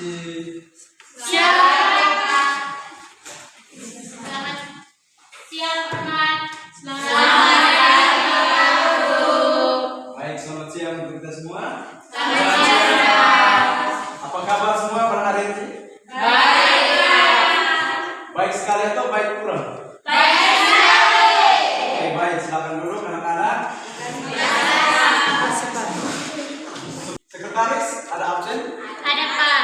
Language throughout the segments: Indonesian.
Permisi. Siap, Pak. Selamat siang, Pak. Selamat siang, Guru. Baik, selamat siang untuk kita semua. Selamat siang, Pak. Apa kabar semua pada hari ini? Baik, Pak. Baik sekali atau baik kurang? Baik sekali. Oke, baik. Silakan duduk anak-anak. Sekretaris, ada absen? Ada, Pak.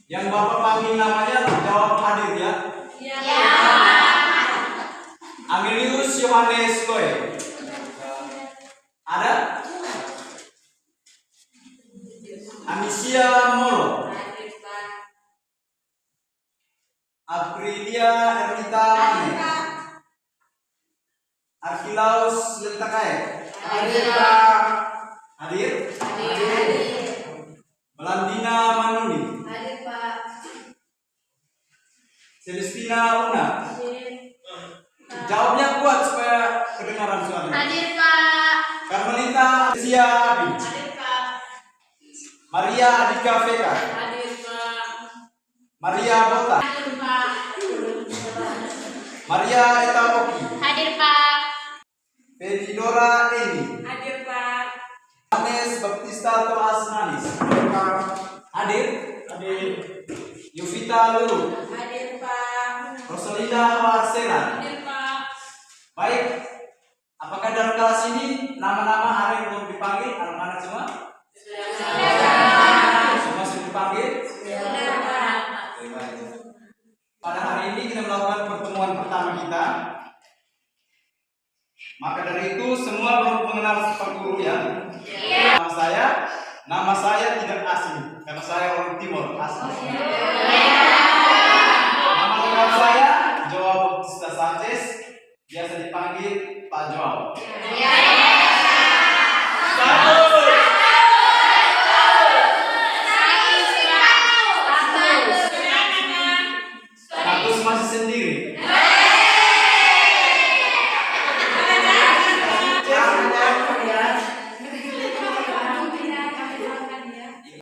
Yang Bapak panggil namanya jawab hadir ya. Ya. Amelius Yohanes Loy. Ada? Amicia Molo. Aprilia Ermita Mane. Arkilaus Lentakae. Hadir, Pak. Hadir? Hadir. Melandina Manuni. Hadir, Pak. Celestina Una. Jawabnya kuat supaya kedengaran suaranya. Hadir, Pak. Carmelita Sia Abi. Hadir, Pak. Maria Adika Veka. Hadir, Pak. Maria Bota. Hadir, Pak. Maria Eta Oki. Hadir, Pak. Pedidora Eni. Hadir, Pak. Anes Baptista Toas Nanis. Hadir? Hadir. Yuvita Lulu. Hadir, Pak. Rosalinda Marcela. Hadir, Pak. Baik. Apakah dalam kelas ini nama-nama hari yang belum dipanggil anak-anak semua? Semua sudah dipanggil? Oke, baik. Pada hari ini kita melakukan pertemuan pertama kita. Maka dari itu semua belum mengenal Pak Guru ya. Nama saya tidak asing karena saya orang Timur asli. Nama lengkap saya Joao Bautista Sanchez, biasa dipanggil Pak Joao. Status masih sendiri.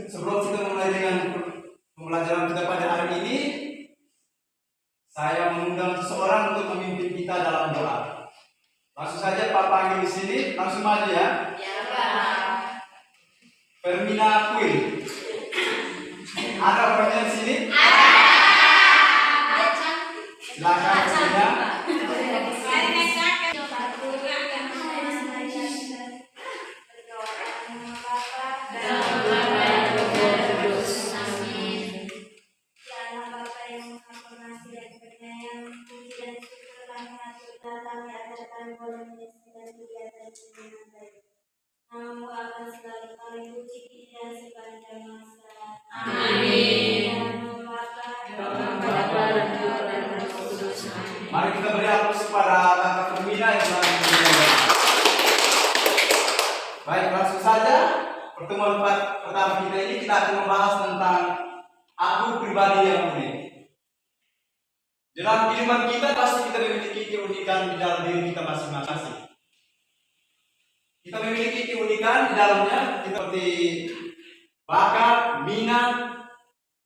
Sebelum kita mulai dengan pembelajaran kita pada hari ini, saya mengundang seseorang untuk memimpin kita dalam doa. Langsung saja Pak panggil di sini, langsung maju ya. Fermina Queen. Ada orangnya di sini? Silakan Fermina. Namamu akan selalu kami puji dan sepanjang masa. Amin. Mari kita beri aplaus kepada Kakak Fermina yang telah memberikan. Baik, langsung saja pertemuan pertama kita ini kita akan membahas tentang aku pribadi yang unik. Dalam kehidupan kita pasti kita memiliki keunikan di dalam diri kita masing-masing. Kita memiliki keunikan di dalamnya seperti bakat, minat,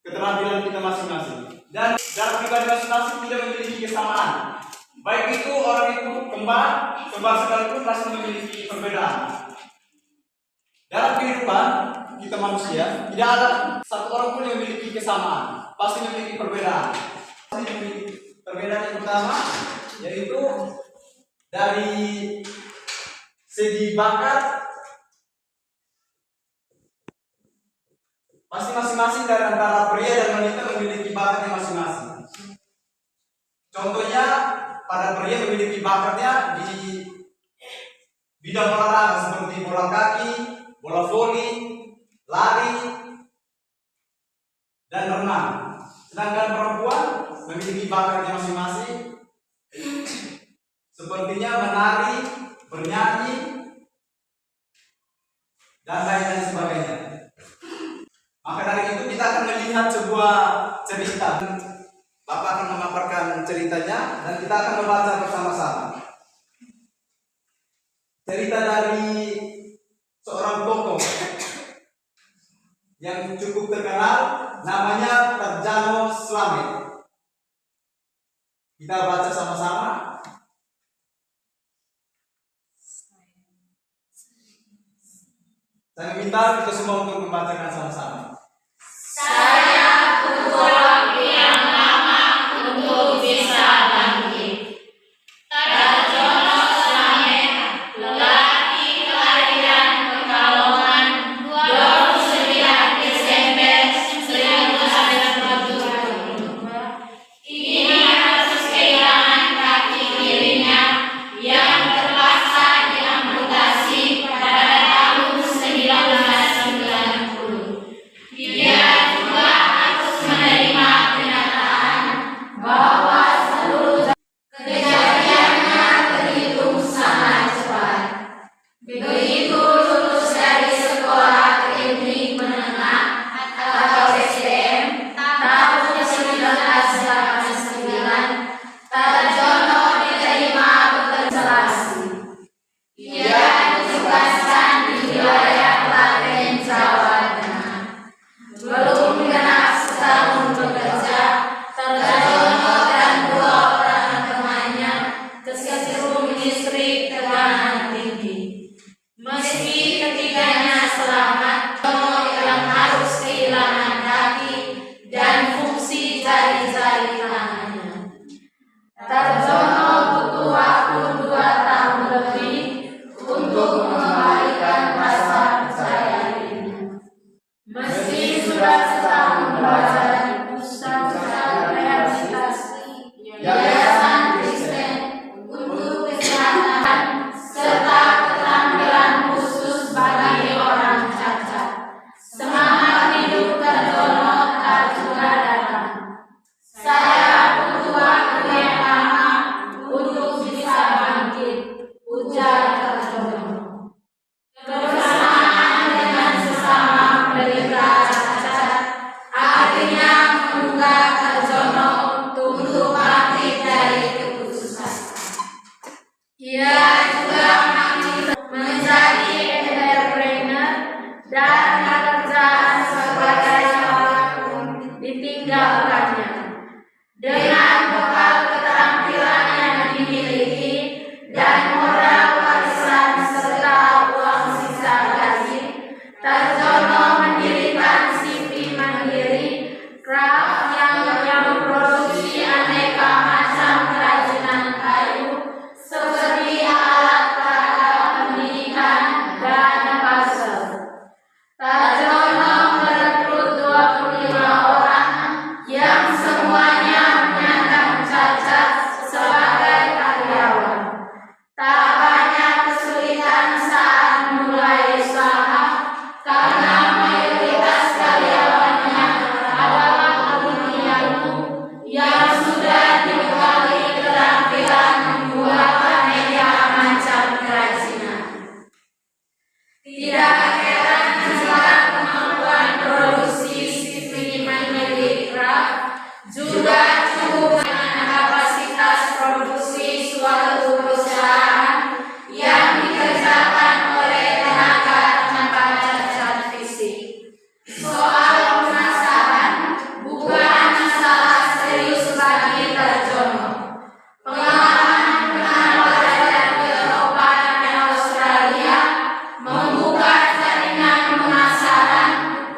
keterampilan kita masing-masing. Dan dalam pribadi masing-masing tidak memiliki kesamaan. Baik itu orang itu kembar sekalipun pasti memiliki perbedaan. Dalam kehidupan kita manusia tidak ada satu orang pun yang memiliki kesamaan. Pasti memiliki perbedaan. Pasti memiliki perbedaan yang pertama yaitu dari segi bakat, pasti masing-masing dari antara pria dan wanita memiliki bakatnya masing-masing. Contohnya, pada pria memiliki bakatnya di bidang olahraga seperti bola kaki, bola voli, lari, dan renang. Sedangkan perempuan memiliki bakatnya masing-masing, sepertinya menari, bernyanyi, dan lain-lain sebagainya. Maka dari itu kita akan melihat sebuah cerita. Bapak akan memaparkan ceritanya dan kita akan membaca bersama-sama. cukup terkenal, namanya Tarjano Slamet. Kita baca sama-sama. Saya minta kita semua untuk membacakan sama-sama. Saya butuh waktu yang lama untuk bisa bangkit. Tarjono Slamet, lelaki kelahiran Pekalongan 29 Desember 1972. Kini harus kehilangan kaki kirinya yang terpaksa diamputasi pada tahun 1990. Dia juga harus menerima kenyataan bahwa seluruh kejadiannya terhitung sangat cepat. Begitu lulus dari sekolah teknik menengah atau STM tahun 1989, Tarjono diterima bekerja lasi. Ia ditugaskan di wilayah Klaten, Jawa Tengah. Belum genap setahun bekerja, Tarjono dan 2 orang temannya kesetrum listrik tegangan tinggi. Meski ketiganya selamat, Tarjono yang harus kehilangan kaki dan fungsi jari-jari tangannya. Tarjono butuh waktu 2 tahun lebih untuk mengembalikan rasa percaya dirinya. Meski sudah setahun belajar di pusat rehabilitasi Yayasan Kristen untuk kesehatan serta keterampilan khusus bagi orang cacat, semangat hidup Tarjono tak juga datang. Saya butuh waktu yang lama untuk bisa bangkit, ujar Tarjono. Kebersamaan dengan sesama penderita cacat akhirnya menggugah Tarjono untuk bangkit dari keputusan. Ia juga menjadi entrepreneur dan pekerjaan sebagai apapun ditinggalkannya. Dengan bekal keterampilan yang dimiliki dan modal warisan serta uang sisa gaji, Tarjono mendirikan CV Mandiri Craft yang memproduksi aneka macam kerajinan kayu seperti alat peragam pendidikan dan puzzle. Tarjono merekrut 25 orang yang semuanya menyandang cacat sebagai karyawan. Tak banyak kesulitan saat memulai usaha karena mayoritas karyawannya adalah alumni yang sudah dibekali keterampilan membuat aneka macam kerajinan. Tidak heran jika kemampuan produksi CV Mandiri Craft juga cukup dengan kapasitas produksi suatu perusahaan yang dikerjakan oleh tenaga tanpa cacat fisik. Soal pemasaran bukan masalah serius bagi Tarjono. Pengalaman pernah belajar di Eropa dan Australia membuka jaringan pemasaran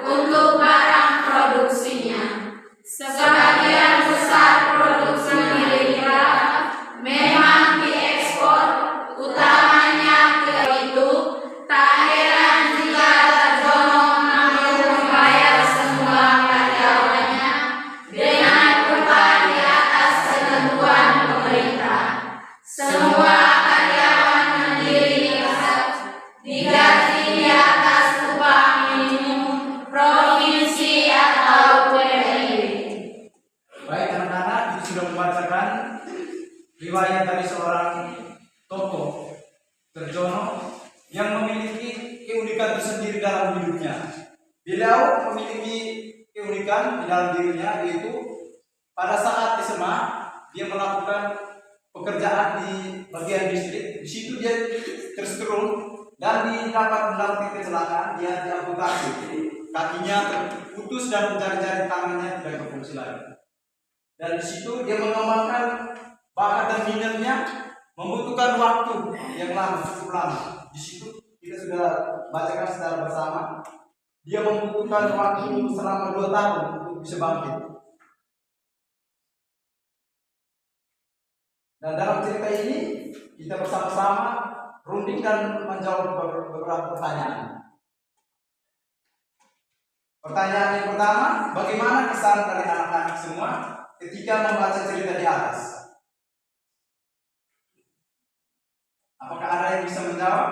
untuk barang produksinya. Sebagian besar produksi milik Craft memang diekspor, utamanya ke itu. Tak heran jika Tarjono mampu membayar semua karyawannya dengan upah di atas ketentuan pemerintah. Semua karyawan mandiri digaji di atas upah minimum provinsi atau PBB. Baik anak-anak, kita sudah membacakan riwayat dari seorang tokoh Tarjono yang memiliki keunikan tersendiri dalam hidupnya. Beliau memiliki keunikan di dalam dirinya, yaitu pada saat SMA dia melakukan pekerjaan di bagian listrik. Di situ dia tersetrum dan dapat mengalami kecelakaan, dia diamputasi. kakinya terputus dan jari-jari tangannya tidak berfungsi lagi. Dan di situ dia mengembangkan bakat dan minatnya, membutuhkan waktu yang lama, cukup lama. Di situ kita sudah bacakan secara bersama. Dia membutuhkan waktu selama 2 tahun untuk bisa bangkit. Dan dalam cerita ini kita bersama-sama runding dan menjawab beberapa pertanyaan. Pertanyaan yang pertama, bagaimana kesan dari anak-anak semua ketika membaca cerita di atas? Apakah ada yang bisa menjawab?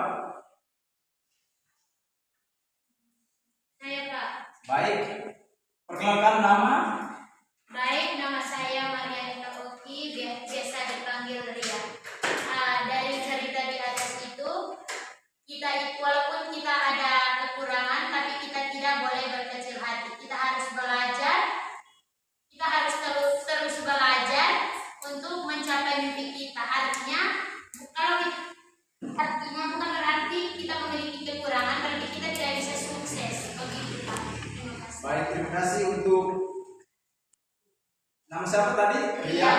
Saya, Pak. Baik. Perkenalkan nama. Baik, nama saya Marianita Oki, biasa dipanggil Ria. Dari cerita di atas itu, walaupun kita ada kekurangan, tapi kita tidak boleh berkecil hati. Kita harus belajar, kita harus terus belajar untuk mencapai mimpi kita. Artinya bukan berarti kita memiliki kekurangan, berarti kita tidak bisa sukses. Begitu, Pak. Terima kasih. Baik, terima kasih untuk nama siapa tadi? Ria. Iya.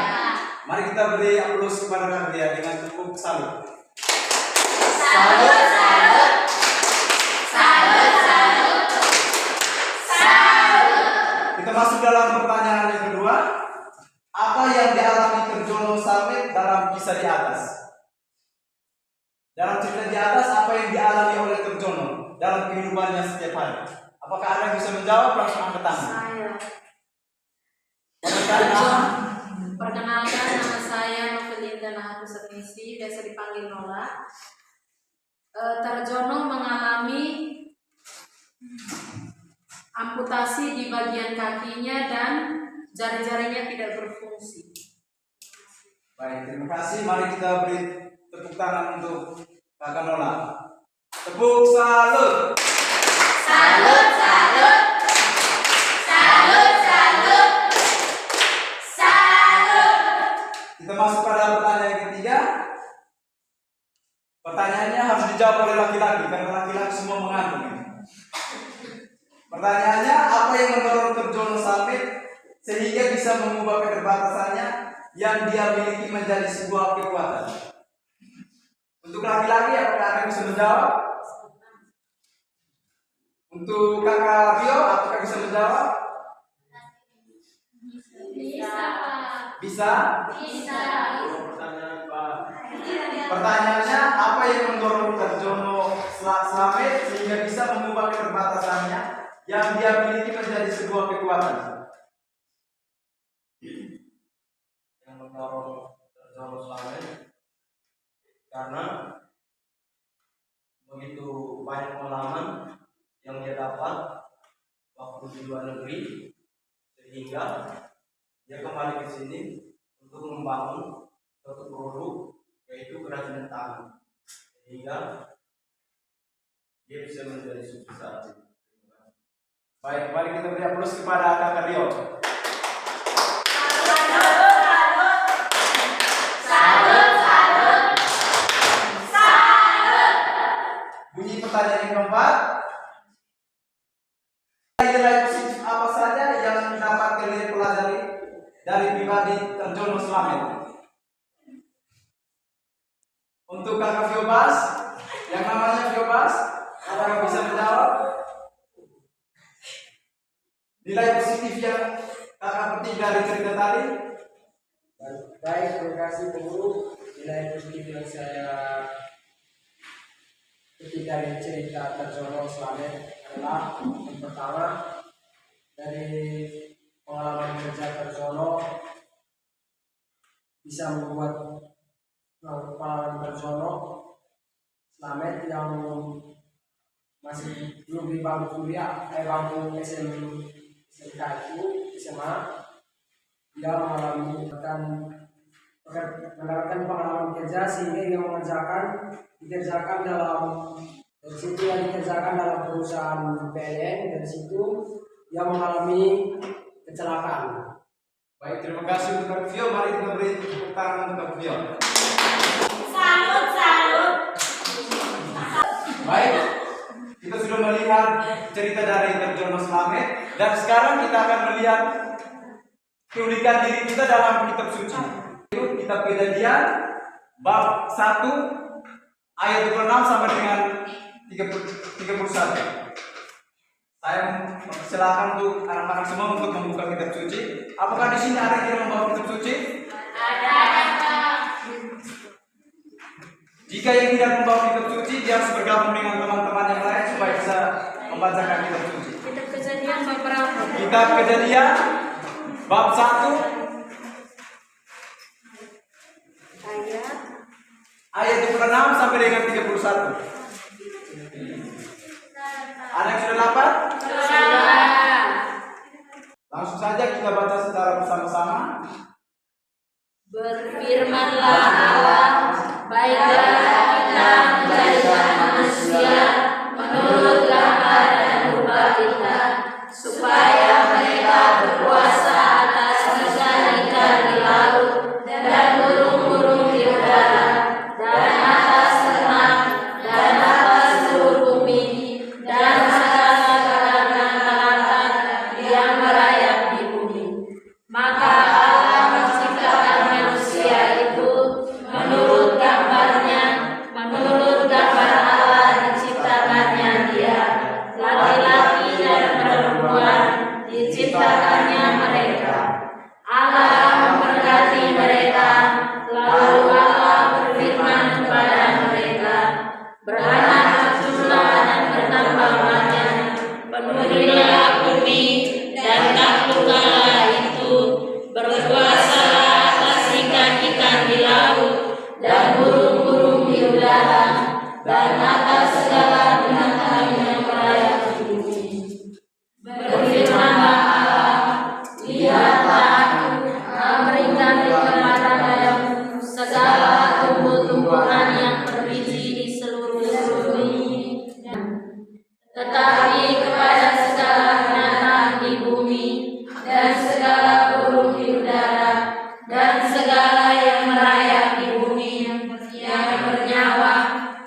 Mari kita beri aplaus kepada Ria dengan tepuk salut. Salut, salut. Salut, salut. Salut. Kita masuk dalam pertanyaan yang kedua. Apa yang dialami Terjono Samet dalam kisah di atas? Dalam cerita di atas, apa yang dialami oleh Terjono dalam kehidupannya setiap hari? Apakah ada yang bisa menjawab? Langsung angkat tangan. Saya. Perkenalkan nama. Perkenalkan, nama saya Novelinda Nahaku Setmisi, biasa dipanggil Nola. Terjono mengalami amputasi di bagian kakinya dan jari-jarinya tidak berfungsi. Baik, terima kasih. Mari kita beri tepuk tangan untuk Kakak Nola. Tepuk salut. Salut, salut. Salut, salut. Salut. Kita masuk pada pertanyaan yang ketiga. Pertanyaannya harus dijawab oleh laki-laki karena laki-laki semua mengandung. Pertanyaannya, apa yang mendorong Terjono Samet sehingga bisa mengubah keterbatasannya yang dia miliki menjadi sebuah kekuatan? Untuk laki-laki, apakah ada yang bisa menjawab? Untuk Kakak Rio, apakah bisa menjawab? Bisa, Pak. Bisa? Bisa. Pertanyaannya, apa yang mendorong Terjono Samet sehingga bisa mengubah keterbatasannya yang dia miliki menjadi sebuah kekuatan? Yang mendorong Terjono Samet karena begitu banyak pengalaman yang dia dapat waktu di luar negeri, sehingga dia kembali ke sini untuk membangun suatu produk, yaitu kerajinan tangan, sehingga dia bisa menjadi sukses saat ini. Baik, mari kita beri aplaus kepada Kakak Rio. Bunyi pertanyaan yang keempat. Nilai positif apa saja yang dapat kalian pelajari dari pribadi Terjono Samet? Untuk Kakak Fiobas, yang namanya Fiobas, apakah bisa menjawab? Nilai positif yang Kakak petik dari cerita tadi? Baik, terima kasih Bu Guru. Nilai positif yang saya petik dari cerita Terjono Samet adalah yang pertama, dari pengalaman kerja Terjono bisa membuat pengalaman Terjono Samet yang masih belum di bangku kuliah, bangku SMK itu SMA, dia mendapatkan pengalaman kerja sehingga dia dikerjakan dalam perusahaan PLN. Dari situ dia mengalami kecelakaan. Baik, terima kasih untuk Kak Fio. Mari kita beri tepuk tangan untuk Kak Fio. Salut, salut. Baik, kita sudah melihat melihat cerita dari Terjun Mas Slamet, dan sekarang kita akan melihat keunikan diri kita dalam kitab suci. Itu kitab Kejadian bab 1 ayat 26 sampai dengan 31. Saya silakan untuk anak-anak semua untuk membuka kitab suci. Apakah di sini ada yang membawa kitab suci? Ada. Jika yang tidak membawa kitab suci, dia harus bergabung dengan teman-teman yang lain supaya bisa membacakan kitab suci. Kitab Kejadian bab berapa? Kitab Kejadian bab 1 ayat 26 sampai dengan 31. Ada yang sudah dapat? Langsung saja kita baca secara bersama-sama. Berfirmanlah Allah, baiklah kita menjadikan manusia menurut gambar dan rupa kita, supaya mereka berkuasa atas ikan-ikan di laut dan burung-burung di udara, dan atas ternak dan atas seluruh bumi, dan atas segala binatang yang merayap di bumi. Maka Allah menciptakan manusia itu menurut gambarnya, menurut gambar Allah diciptakannya dia, laki-laki dan perempuan diciptakannya mereka. Allah memberkati mereka, lalu Allah berfirman kepada mereka, beranak jumlah dan bertambah banyak, penuhilah bumi dan taklukkanlah itu, berkuasalah atas ikan-ikan di laut dan burung-burung di udara, dan atas segala binatang yang merayap di bumi. Berfirmanlah Allah, lihatlah aku memberikan kepadamu segala tumbuh-tumbuhan yang berbiji di seluruh bumi, tetapi kepada segala binatang di bumi dan segala burung di udara dan segala yang merayap di bumi yang bernyawa,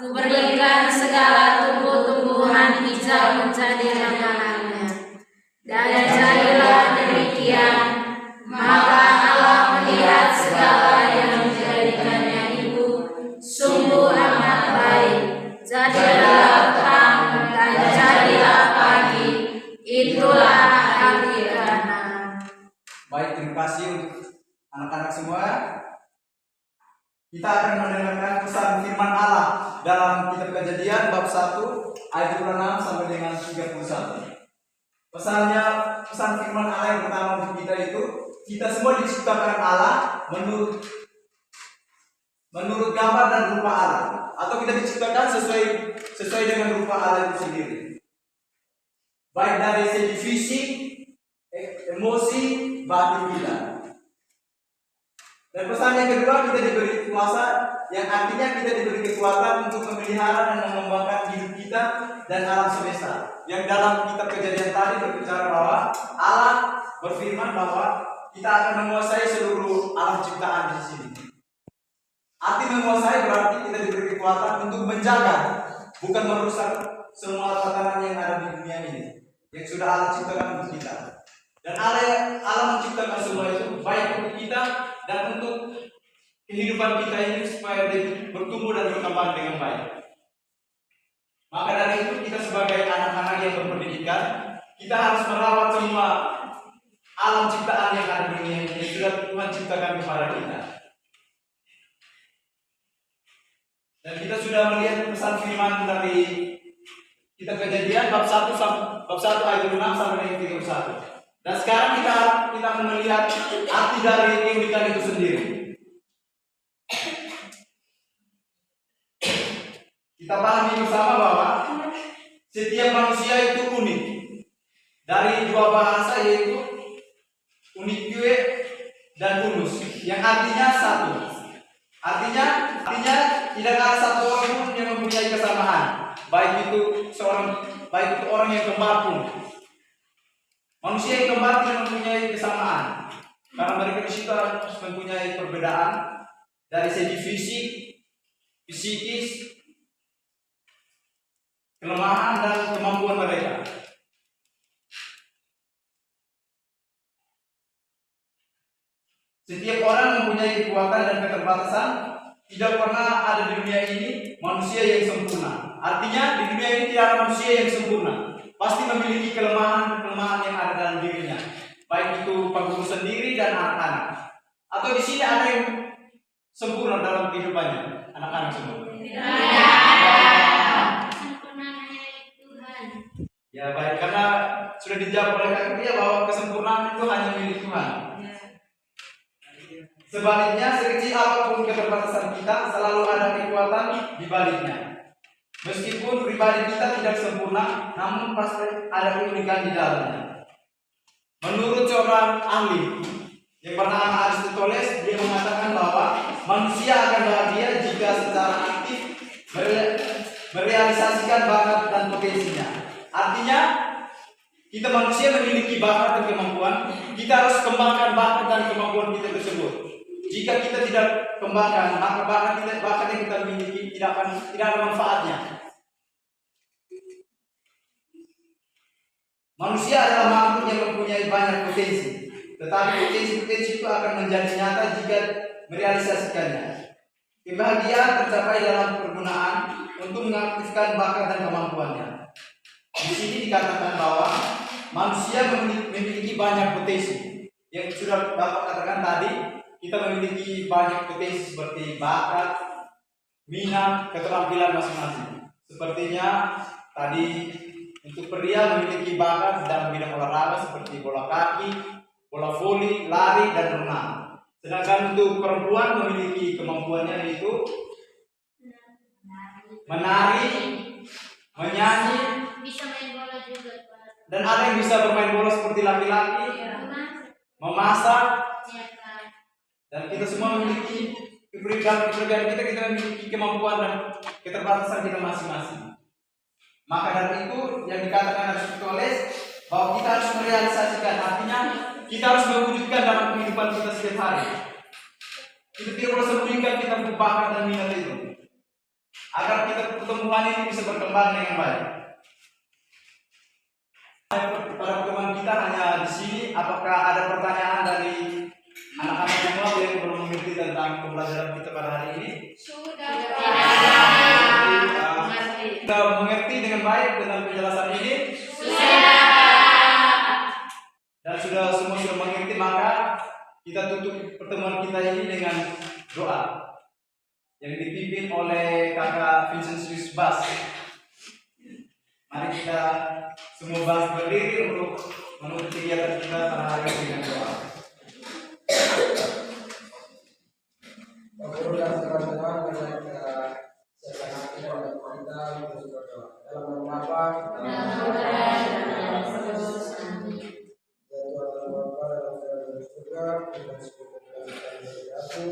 kuberikan segala tumbuh-tumbuhan hijau menjadi makanannya. Dan jadilah demikian. Maka Allah melihat segala yang dijadikannya itu sungguh amat baik. Jadilah petang dan jadilah pagi. Itulah hari ke-6. Baik, terima kasih untuk anak-anak semua. Kita akan mendengarkan pesan firman Allah dalam kitab Kejadian bab 1 ayat 26 sampai dengan 31. Pesan firman Allah yang pertama untuk kita itu, kita semua diciptakan Allah menurut gambar dan rupa Allah, atau kita diciptakan sesuai dengan rupa Allah itu sendiri. Baik dari segi fisik, emosi, batin kita. Dan pesan yang kedua, kita diberi kuasa, yang artinya kita diberi kekuatan untuk memelihara dan mengembangkan hidup kita dan alam semesta. Yang dalam kitab Kejadian tadi berbicara bahwa Allah berfirman bahwa kita akan menguasai seluruh alam ciptaan di sini. Arti menguasai berarti kita diberi kekuatan untuk menjaga, bukan merusak semua tatanan yang ada di dunia ini, yang sudah Allah ciptakan untuk kita. Dan Allah menciptakan semua itu baik untuk kita dan untuk kehidupan kita ini supaya dia bertumbuh dan berkembang dengan baik. Maka dari itu kita sebagai anak-anak yang berpendidikan, kita harus merawat semua alam ciptaan yang ada di dunia ini yang sudah Tuhan ciptakan kepada kita. Dan kita sudah melihat pesan firman dari kitab Kejadian bab 1 ayat 26 sampai dengan 31. Dan sekarang kita akan melihat arti dari keunikan itu sendiri. Kita pahami bersama bahwa setiap manusia itu unik. Dari dua bahasa yaitu unikue dan unus, yang artinya satu. Artinya tidak ada satu orang pun yang mempunyai kesamaan. Baik itu orang yang kembar pun. Manusia yang kembar tidak mempunyai kesamaan, karena mereka di situ harus mempunyai perbedaan dari segi fisik, psikis, kelemahan dan kemampuan mereka. Setiap orang mempunyai kekuatan dan keterbatasan. Tidak pernah ada di dunia ini manusia yang sempurna. Artinya di dunia ini tidak ada manusia yang sempurna. Pasti memiliki kelemahan-kelemahan yang ada dalam dirinya. Baik itu pengguru sendiri dan anak-anak. Atau di sini ada yang sempurna dalam kehidupannya, anak-anak semua. Sempurna hanya Tuhan. Ya baik, karena sudah dijawab oleh Kak Ria bahwa kesempurnaan itu hanya milik Tuhan. Sebaliknya, sekecil apapun keterbatasan kita, selalu ada kekuatan di baliknya. Meskipun pribadi kita tidak sempurna, namun pasti ada keunikan di dalamnya. Menurut seorang ahli yang bernama Aristoteles, dia mengatakan bahwa manusia akan bahagia jika secara aktif merealisasikan bakat dan potensinya. Artinya, kita manusia memiliki bakat dan kemampuan, kita harus kembangkan bakat dan kemampuan kita tersebut. Jika kita tidak kembangkan, maka bakat yang kita miliki tidak ada manfaatnya. Manusia adalah makhluk yang mempunyai banyak potensi, tetapi potensi itu akan menjadi nyata jika merealisasikannya. Kebahagiaan tercapai dalam pergunaan untuk mengaktifkan bakat dan kemampuannya. Di sini dikatakan bahwa manusia memiliki banyak potensi. Yang sudah Bapak katakan tadi, kita memiliki banyak potensi seperti bakat, minat, keterampilan masing-masing. Sepertinya tadi untuk pria memiliki bakat dalam bidang olahraga seperti bola kaki, bola voli, lari, dan renang. Sedangkan untuk perempuan memiliki kemampuannya yaitu menari, menyanyi, Bisa main bola juga, Pak. dan ada yang bisa bermain bola seperti laki-laki, memasak, Ya, Pak. dan kita semua memiliki kepribadian kita memiliki kemampuan dan keterbatasan kita masing-masing. Maka dari itu yang dikatakan Aristoteles bahwa kita harus merealisasikan, artinya kita harus mewujudkan dalam kehidupan kita setiap hari. Kita tidak boleh sembunyikan kita punya bakat dan minat itu, agar kita pertumbuhan ini bisa berkembang dengan baik. Para pertemuan kita hanya di sini. Apakah ada pertanyaan dari anak-anak semua yang belum mengerti tentang pembelajaran kita pada hari ini? Sudah. Kita mengerti dengan baik tentang penjelasan ini? Dan sudah semua sudah mengerti, maka kita tutup pertemuan kita ini dengan doa yang dipimpin oleh Kakak Vincentius Bas. Mari kita semua berdiri untuk menutup kegiatan kita pada hari ini dengan doa. Guru dan teman-teman siapkan hati dan kita untuk berdoa. Dalam nama Bapa, ya Tuhan dan Bapa dalam kerajaan surga, dengan sebut-sebut aku,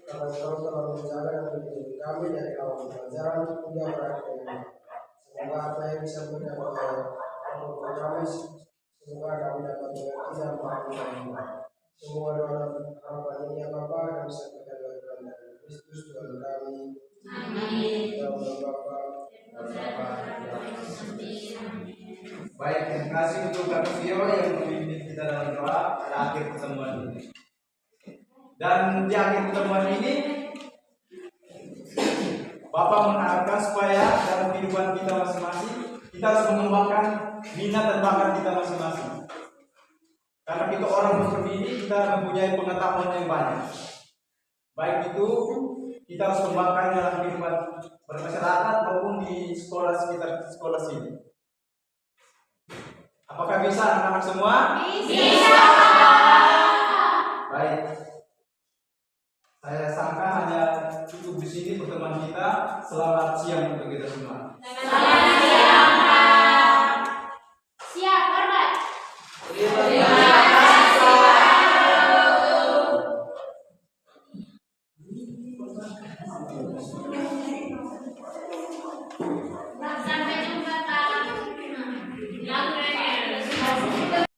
karena Engkau telah menjaga dan melindungi kami dari awal pelajaran hingga berakhir dengan semoga apa yang disampaikan oleh Bapak kami, semoga kami dapat mengerti dan memahami dengan semua doa dan harapan ini yang Bapa kami sampaikan dalam nama Kristus Tuhan kami. Amin. Dalam nama Bapa, Baik, terima kasih untuk Kakak Vio yang memimpin kita dalam doa pada akhir pertemuan ini. Dan di akhir pertemuan ini, Bapak mengharapkan supaya dalam kehidupan kita masing-masing, kita harus mengembangkan minat dan bakat kita masing-masing. Karena kita orang berpendidik, kita mempunyai pengetahuan yang banyak. Baik itu, kita harus kembangkan dalam kehidupan bermasyarakat maupun di sekolah sekitar sekolah sini. Apakah bisa anak-anak semua? Bisa. Baik. Saya sangka hanya cukup di sini pertemuan kita. Selamat siang untuk kita semua. Selamat siang.